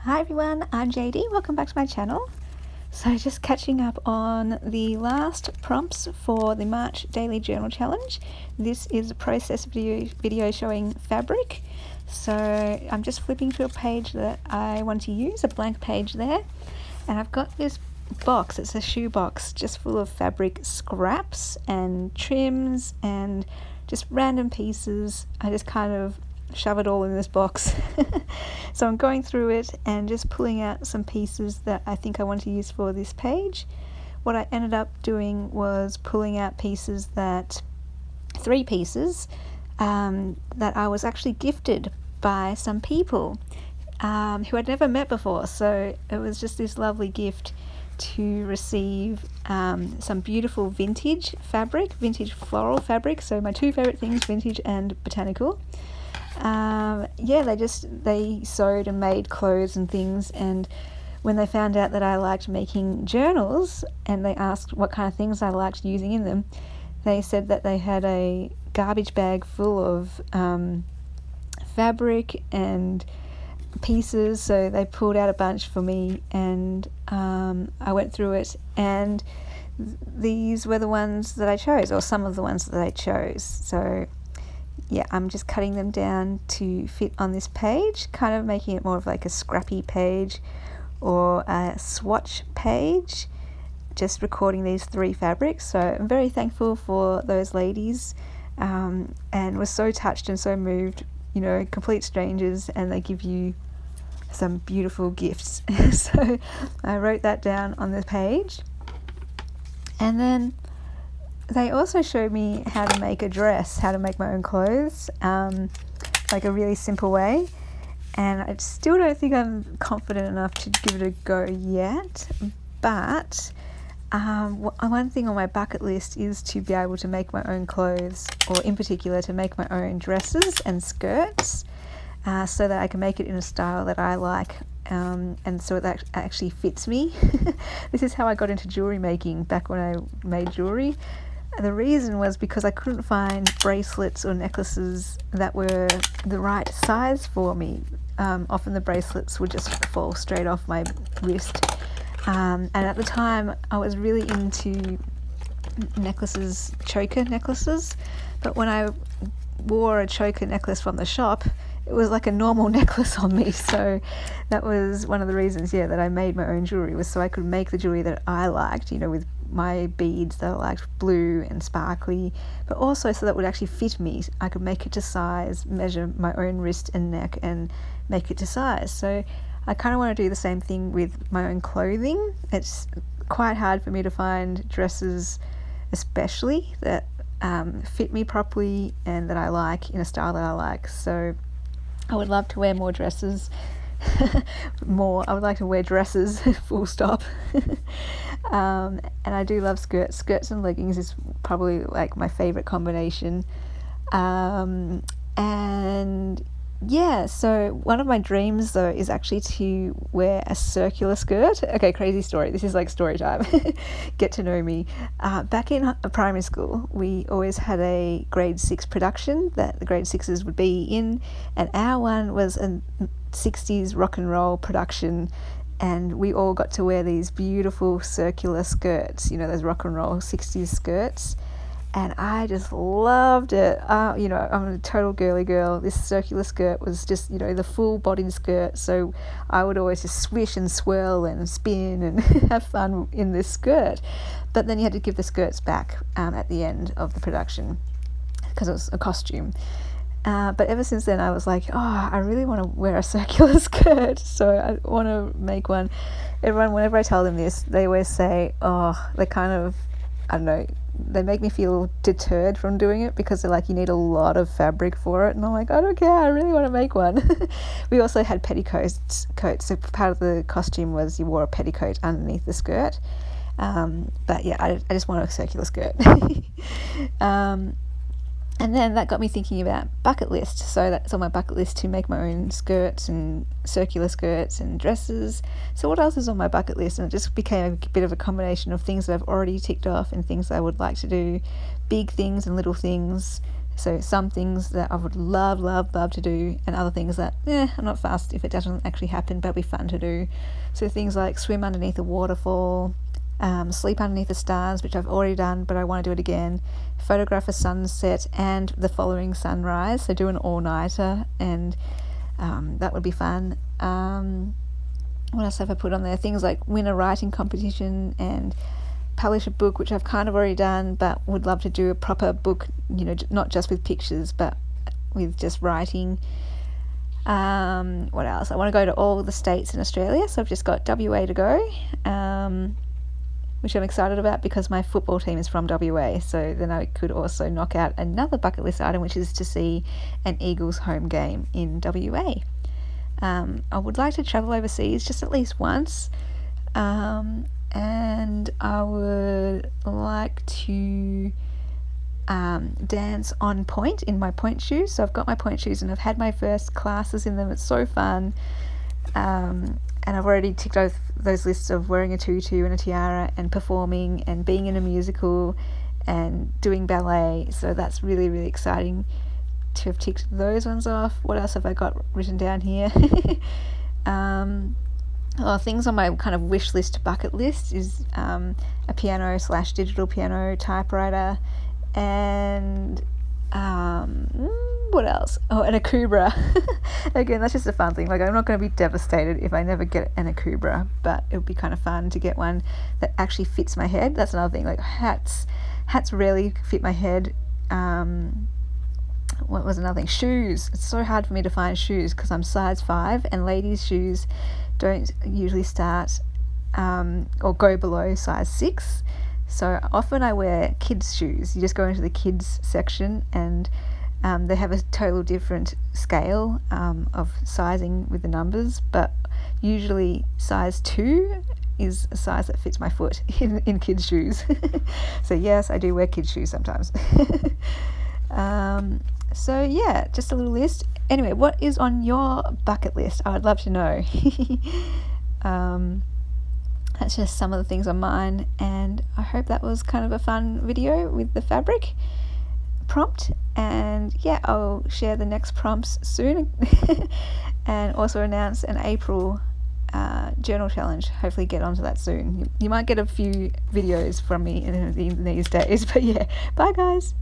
Hi everyone, I'm JD. Welcome back to my channel. So just catching up on the last prompts for the March Daily Journal Challenge. This is a process video showing fabric. So I'm just flipping through a page that I want to use, a blank page there. And I've got this box, it's a shoe box, just full of fabric scraps and trims and just random pieces. I just kind of shove it all in this box. So I'm going through it and just pulling out some pieces that I think I want to use for this page. What I ended up doing was pulling out three pieces that I was actually gifted by some people who I'd never met before. So it was just this lovely gift to receive some beautiful vintage fabric, vintage floral fabric. So my two favorite things, vintage and botanical. They sewed and made clothes and things, and when they found out that I liked making journals and they asked what kind of things I liked using in them, they said that they had a garbage bag full of fabric and pieces, so they pulled out a bunch for me, and I went through it, and these were the ones that I chose, or some of the ones that I chose. So yeah, I'm just cutting them down to fit on this page, kind of making it more of like a scrappy page or a swatch page, just recording these three fabrics. So I'm very thankful for those ladies, and was so touched and so moved, complete strangers, and they give you some beautiful gifts. So I wrote that down on the page, and then they also showed me how to make a dress, how to make my own clothes, like a really simple way. And I still don't think I'm confident enough to give it a go yet. But one thing on my bucket list is to be able to make my own clothes, or in particular to make my own dresses and skirts, so that I can make it in a style that I like, and so that actually fits me. This is how I got into jewelry making back when I made jewelry. The reason was because I couldn't find bracelets or necklaces that were the right size for me. Often the bracelets would just fall straight off my wrist. And at the time I was really into necklaces, choker necklaces, but when I wore a choker necklace from the shop, it was like a normal necklace on me. So that was one of the reasons, that I made my own jewelry, was so I could make the jewelry that I liked, with my beads that I liked, blue and sparkly, but also so that would actually fit me. I could make it to size, measure my own wrist and neck and make it to size. So I kind of want to do the same thing with my own clothing. It's quite hard for me to find dresses especially that fit me properly and that I like, in a style that I like. So I would love to wear more dresses. I would like to wear dresses, full stop. And I do love skirts. Skirts and leggings is probably like my favorite combination. So one of my dreams though is actually to wear a circular skirt. Okay, crazy story. This is like story time. Get to know me. Back in primary school, we always had a grade 6 production that the grade 6s would be in, and our one was a 60s rock and roll production, and we all got to wear these beautiful circular skirts, those rock and roll 60s skirts, and I just loved it. I'm a total girly girl. This circular skirt was just, the full body skirt, so I would always just swish and swirl and spin and have fun in this skirt. But then you had to give the skirts back at the end of the production because it was a costume. But ever since then I was like, I really want to wear a circular skirt, so I want to make one. Everyone, whenever I tell them this, they always say, they kind of, I don't know, they make me feel deterred from doing it, because they're like, you need a lot of fabric for it, and I'm like, I don't care, I really want to make one. We also had petticoats, so part of the costume was you wore a petticoat underneath the skirt. But yeah, I just want a circular skirt. And then that got me thinking about bucket list. So that's on my bucket list, to make my own skirts and circular skirts and dresses. So what else is on my bucket list? And it just became a bit of a combination of things that I've already ticked off and things that I would like to do, big things and little things. So some things that I would love to do, and other things that I'm not fussed if it doesn't actually happen, but it'll be fun to do. So things like swim underneath a waterfall, sleep underneath the stars, which I've already done but I want to do it again, photograph a sunset and the following sunrise, so do an all-nighter, and that would be fun. What else have I put on there? Things like win a writing competition and publish a book, which I've kind of already done, but would love to do a proper book, not just with pictures but with just writing. What else? I want to go to all the states in Australia, so I've just got WA to go, which I'm excited about because my football team is from WA, so then I could also knock out another bucket list item, which is to see an Eagles home game in WA. I would like to travel overseas just at least once, and I would like to dance on pointe in my pointe shoes. So I've got my pointe shoes and I've had my first classes in them. It's so fun, and I've already ticked off those lists of wearing a tutu and a tiara and performing and being in a musical and doing ballet. So that's really, really exciting to have ticked those ones off. What else have I got written down here? Things on my kind of wish list, bucket list is a piano / digital piano, typewriter, and what else? An Akubra. Again, that's just a fun thing. Like, I'm not going to be devastated if I never get an Akubra, but it would be kind of fun to get one that actually fits my head. That's another thing. Like hats rarely fit my head. What was another thing? Shoes. It's so hard for me to find shoes because I'm size 5, and ladies' shoes don't usually start or go below size 6. So often I wear kids' shoes. You just go into the kids section and they have a total different scale of sizing with the numbers, but usually size 2 is a size that fits my foot in kids' shoes. So yes, I do wear kids' shoes sometimes. So yeah, just a little list. Anyway, what is on your bucket list? I would love to know. That's just some of the things on mine, and I hope that was kind of a fun video with the fabric prompt. And yeah, I'll share the next prompts soon and also announce an April journal challenge. Hopefully get onto that soon. You might get a few videos from me in these days, but yeah, bye guys.